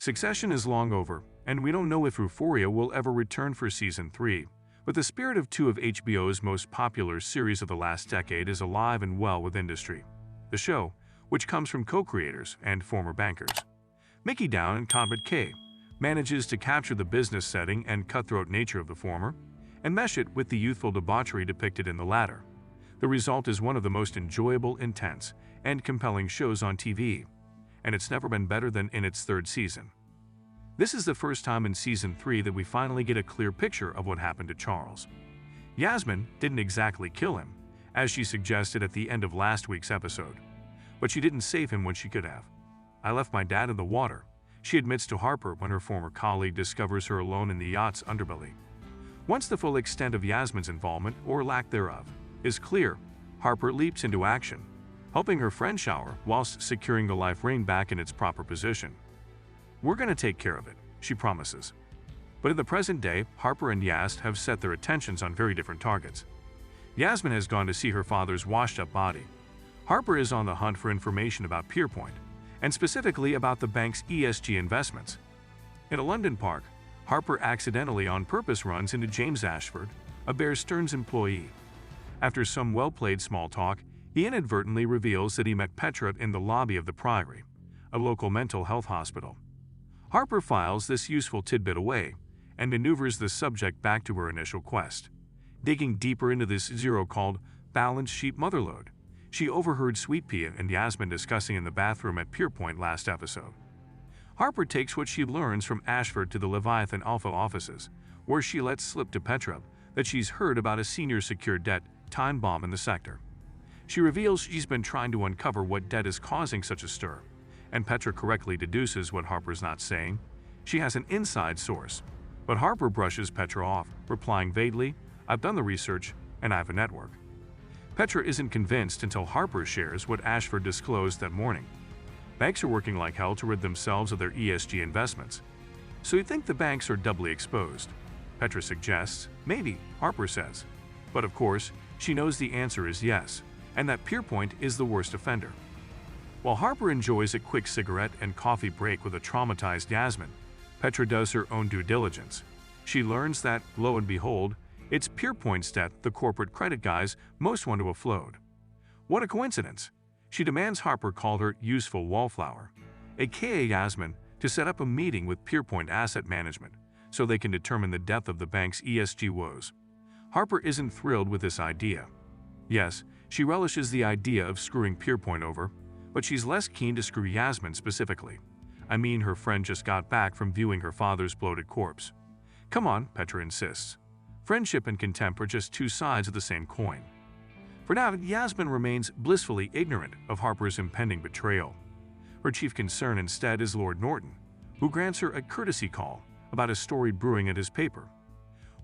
Succession is long over, and we don't know if Euphoria will ever return for Season 3, but the spirit of two of HBO's most popular series of the last decade is alive and well with industry. The show, which comes from co-creators and former bankers, Mickey Down and Conrad K., manages to capture the business setting and cutthroat nature of the former, and mesh it with the youthful debauchery depicted in the latter. The result is one of the most enjoyable, intense, and compelling shows on TV, and it's never been better than in its third season. This is the first time in Season 3 that we finally get a clear picture of what happened to Charles. Yasmin didn't exactly kill him, as she suggested at the end of last week's episode, but she didn't save him when she could have. "I left my dad in the water," she admits to Harper when her former colleague discovers her alone in the yacht's underbelly. Once the full extent of Yasmin's involvement, or lack thereof, is clear, Harper leaps into action, helping her friend shower whilst securing the life ring back in its proper position. "We're going to take care of it," she promises. But in the present day, Harper and Yas have set their attentions on very different targets. Yasmin has gone to see her father's washed-up body. Harper is on the hunt for information about Pierpoint, and specifically about the bank's ESG investments. In a London park, Harper accidentally on purpose runs into James Ashford, a Bear Stearns employee. After some well-played small talk, he inadvertently reveals that he met Petra in the lobby of the Priory, a local mental health hospital. Harper files this useful tidbit away and maneuvers the subject back to her initial quest. Digging deeper into this zero called balance sheet motherlode, she overheard Sweet Pea and Yasmin discussing in the bathroom at Pierpoint last episode. Harper takes what she learns from Ashford to the Leviathan Alpha offices, where she lets slip to Petra that she's heard about a senior secured debt time bomb in the sector. She reveals she's been trying to uncover what debt is causing such a stir, and Petra correctly deduces what Harper's not saying. She has an inside source, but Harper brushes Petra off, replying vaguely, "I've done the research, and I have a network." Petra isn't convinced until Harper shares what Ashford disclosed that morning. Banks are working like hell to rid themselves of their ESG investments. "So you think the banks are doubly exposed?" Petra suggests. "Maybe," Harper says. But of course, she knows the answer is yes, and that Pierpoint is the worst offender. While Harper enjoys a quick cigarette and coffee break with a traumatized Yasmin, Petra does her own due diligence. She learns that, lo and behold, it's Pierpoint's debt the corporate credit guys most want to offload. What a coincidence! She demands Harper call her useful wallflower, aka Yasmin, to set up a meeting with Pierpoint Asset Management so they can determine the depth of the bank's ESG woes. Harper isn't thrilled with this idea. Yes, she relishes the idea of screwing Pierpoint over, but she's less keen to screw Yasmin specifically. I mean, her friend just got back from viewing her father's bloated corpse. "Come on," Petra insists. Friendship and contempt are just two sides of the same coin. For now, Yasmin remains blissfully ignorant of Harper's impending betrayal. Her chief concern instead is Lord Norton, who grants her a courtesy call about a story brewing at his paper.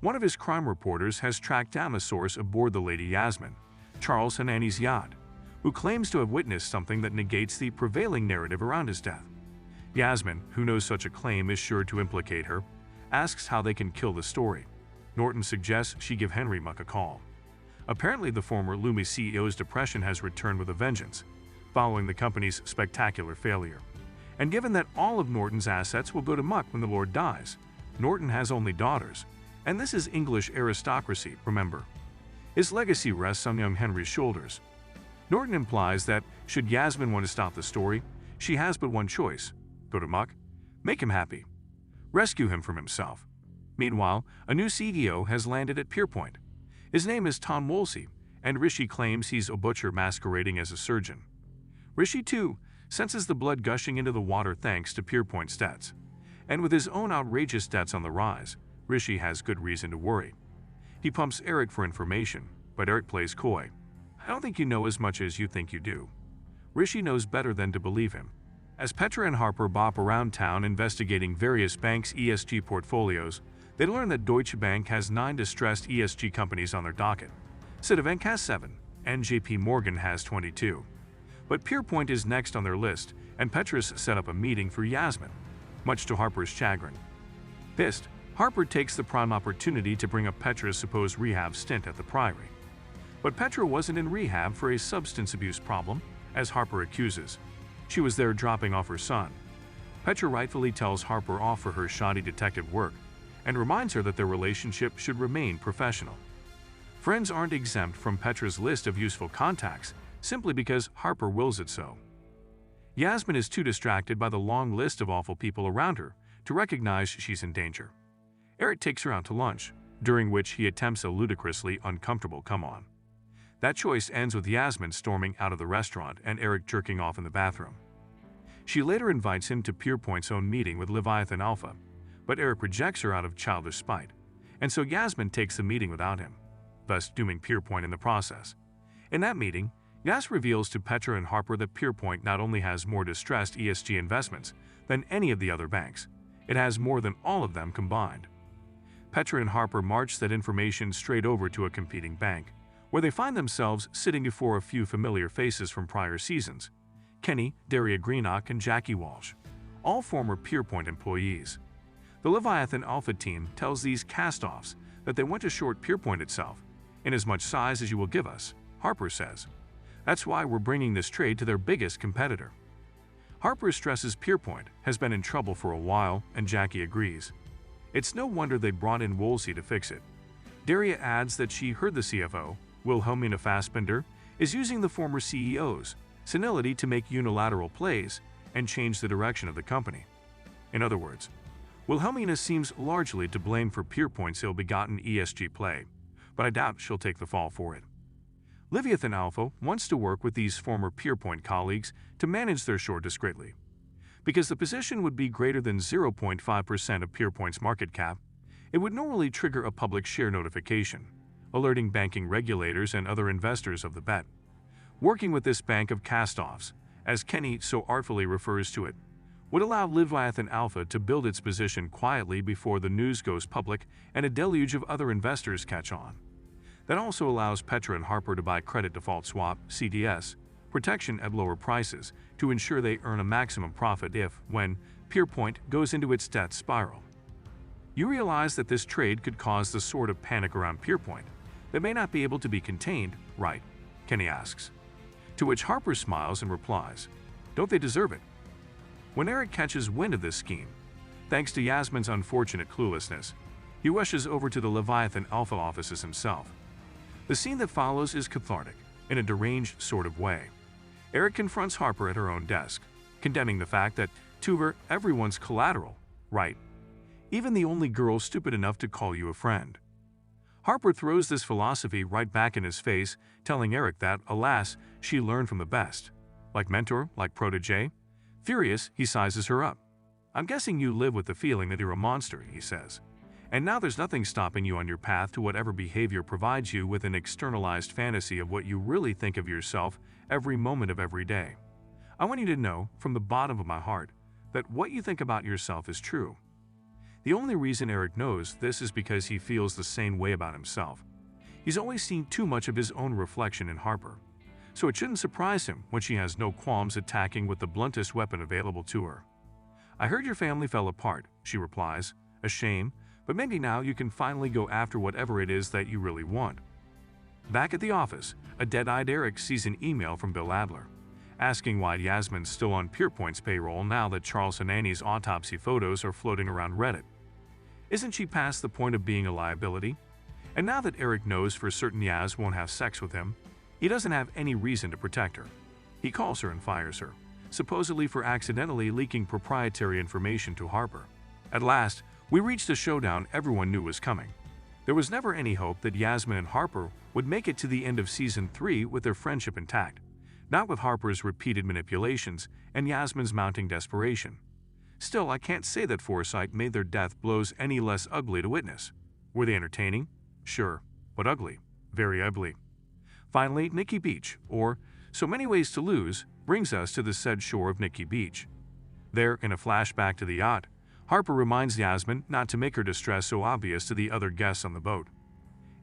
One of his crime reporters has tracked down the source aboard the Lady Yasmin, Charles Hanani's yacht, who claims to have witnessed something that negates the prevailing narrative around his death. Yasmin, who knows such a claim is sure to implicate her, asks how they can kill the story. Norton suggests she give Henry Muck a call. Apparently, the former Loomis CEO's depression has returned with a vengeance, following the company's spectacular failure. And given that all of Norton's assets will go to Muck when the Lord dies, Norton has only daughters, and this is English aristocracy, remember. His legacy rests on young Henry's shoulders. Norton implies that, should Yasmin want to stop the story, she has but one choice: go to Muck, make him happy, rescue him from himself. Meanwhile, a new CEO has landed at Pierpoint. His name is Tom Wolsey, and Rishi claims he's a butcher masquerading as a surgeon. Rishi, too, senses the blood gushing into the water thanks to Pierpoint's debts. And with his own outrageous debts on the rise, Rishi has good reason to worry. He pumps Eric for information, but Eric plays coy. "I don't think you know as much as you think you do." Rishi knows better than to believe him. As Petra and Harper bop around town investigating various banks' ESG portfolios, they learn that Deutsche Bank has 9 distressed ESG companies on their docket. Citibank has 7, and JP Morgan has 22. But Pierpoint is next on their list, and Petra's set up a meeting for Yasmin, much to Harper's chagrin. Pissed, Harper takes the prime opportunity to bring up Petra's supposed rehab stint at the Priory. But Petra wasn't in rehab for a substance abuse problem, as Harper accuses. She was there dropping off her son. Petra rightfully tells Harper off for her shoddy detective work and reminds her that their relationship should remain professional. Friends aren't exempt from Petra's list of useful contacts simply because Harper wills it so. Yasmin is too distracted by the long list of awful people around her to recognize she's in danger. Eric takes her out to lunch, during which he attempts a ludicrously uncomfortable come-on. That choice ends with Yasmin storming out of the restaurant and Eric jerking off in the bathroom. She later invites him to Pierpoint's own meeting with Leviathan Alpha, but Eric rejects her out of childish spite, and so Yasmin takes the meeting without him, thus dooming Pierpoint in the process. In that meeting, Yas reveals to Petra and Harper that Pierpoint not only has more distressed ESG investments than any of the other banks, it has more than all of them combined. Petra and Harper march that information straight over to a competing bank, where they find themselves sitting before a few familiar faces from prior seasons: Kenny, Daria Greenock, and Jackie Walsh, all former Pierpoint employees. The Leviathan Alpha team tells these cast-offs that they want to short Pierpoint itself, in as much size as you will give us, Harper says. That's why we're bringing this trade to their biggest competitor. Harper stresses Pierpoint has been in trouble for a while, and Jackie agrees. It's no wonder they brought in Woolsey to fix it. Daria adds that she heard the CFO, Wilhelmina Fassbender, is using the former CEO's senility to make unilateral plays and change the direction of the company. In other words, Wilhelmina seems largely to blame for Pierpoint's ill-begotten ESG play, but I doubt she'll take the fall for it. Leviathan Alpha wants to work with these former Pierpoint colleagues to manage their short discreetly. Because the position would be greater than 0.5% of Pierpoint's market cap, it would normally trigger a public share notification, alerting banking regulators and other investors of the bet. Working with this bank of cast-offs, as Kenny so artfully refers to it, would allow Leviathan Alpha to build its position quietly before the news goes public and a deluge of other investors catch on. That also allows Petra and Harper to buy credit default swap (CDS) protection at lower prices to ensure they earn a maximum profit if, when, Pierpoint goes into its death spiral. You realize that this trade could cause the sort of panic around Pierpoint that may not be able to be contained, right? Kenny asks. To which Harper smiles and replies, "Don't they deserve it?" When Eric catches wind of this scheme, thanks to Yasmin's unfortunate cluelessness, he rushes over to the Leviathan Alpha offices himself. The scene that follows is cathartic, in a deranged sort of way. Eric confronts Harper at her own desk, condemning the fact that, to her, everyone's collateral, right? Even the only girl stupid enough to call you a friend. Harper throws this philosophy right back in his face, telling Eric that, alas, she learned from the best. Like mentor, like protege. Furious, he sizes her up. "I'm guessing you live with the feeling that you're a monster," he says. "And now there's nothing stopping you on your path to whatever behavior provides you with an externalized fantasy of what you really think of yourself every moment of every day. I want you to know, from the bottom of my heart, that what you think about yourself is true." The only reason Eric knows this is because he feels the same way about himself. He's always seen too much of his own reflection in Harper, so it shouldn't surprise him when she has no qualms attacking with the bluntest weapon available to her. "I heard your family fell apart," she replies, "a shame, but maybe now you can finally go after whatever it is that you really want." Back at the office, a dead-eyed Eric sees an email from Bill Adler, asking why Yasmin's still on Pierpoint's payroll now that Charles Hanani's autopsy photos are floating around Reddit. Isn't she past the point of being a liability? And now that Eric knows for certain Yas won't have sex with him, he doesn't have any reason to protect her. He calls her and fires her, supposedly for accidentally leaking proprietary information to Harper. At last, we reached a showdown everyone knew was coming. There was never any hope that Yasmin and Harper would make it to the end of Season 3 with their friendship intact, not with Harper's repeated manipulations and Yasmin's mounting desperation. Still, I can't say that foresight made their death blows any less ugly to witness. Were they entertaining? Sure, but ugly. Very ugly. Finally, Nikki Beach, or So Many Ways to Lose, brings us to the said shore of Nikki Beach. There, in a flashback to the yacht, Harper reminds Yasmin not to make her distress so obvious to the other guests on the boat.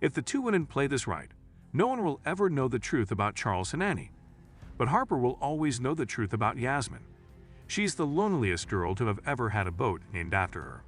If the two women play this right, no one will ever know the truth about Charles Hanani. But Harper will always know the truth about Yasmin. She's the loneliest girl to have ever had a boat named after her.